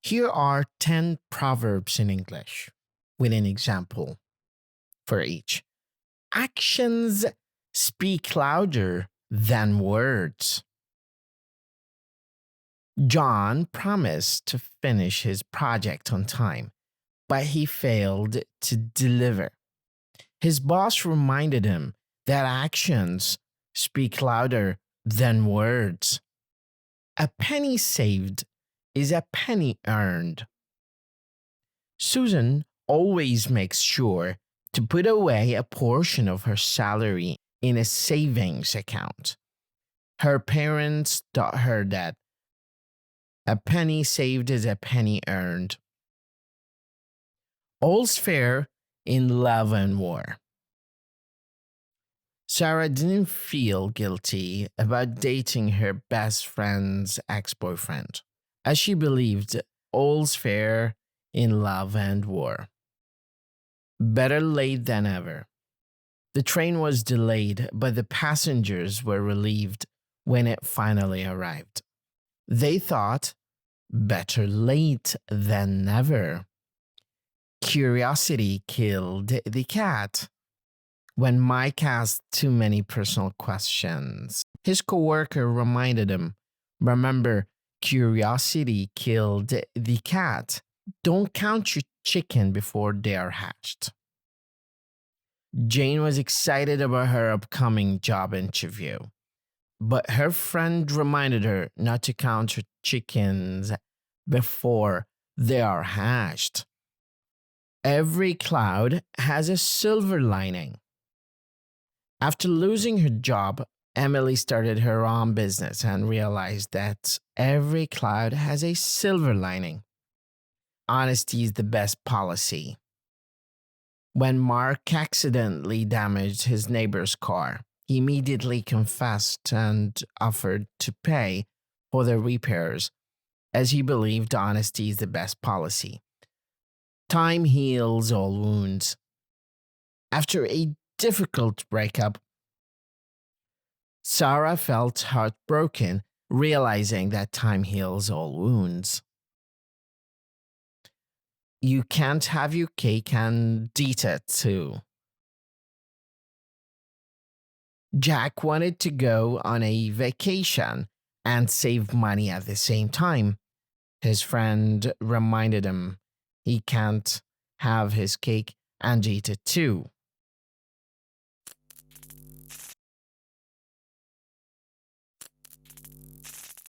Here are 10 proverbs in English with an example for each. Actions speak louder than words. John promised to finish his project on time, but he failed to deliver. His boss reminded him that actions speak louder than words. A penny saved is a penny earned. Susan always makes sure to put away a portion of her salary in a savings account. Her parents taught her that a penny saved is a penny earned. All's fair in love and war. Sarah didn't feel guilty about dating her best friend's ex-boyfriend, as she believed all's fair in love and war. Better late than ever. The train was delayed, but the passengers were relieved when it finally arrived. They thought, better late than never. Curiosity killed the cat. When Mike asked too many personal questions, his coworker reminded him, remember, curiosity killed the cat. Don't count your chicken before they are hatched. Jane was excited about her upcoming job interview, but her friend reminded her not to count her chickens before they are hatched. Every cloud has a silver lining. After losing her job, Emily started her own business and realized that every cloud has a silver lining. Honesty is the best policy. When Mark accidentally damaged his neighbor's car, he immediately confessed and offered to pay for the repairs, as he believed honesty is the best policy. Time heals all wounds. After a difficult breakup, Sarah felt heartbroken, realizing that time heals all wounds. You can't have your cake and eat it too. Jack wanted to go on a vacation and save money at the same time. His friend reminded him he can't have his cake and eat it too.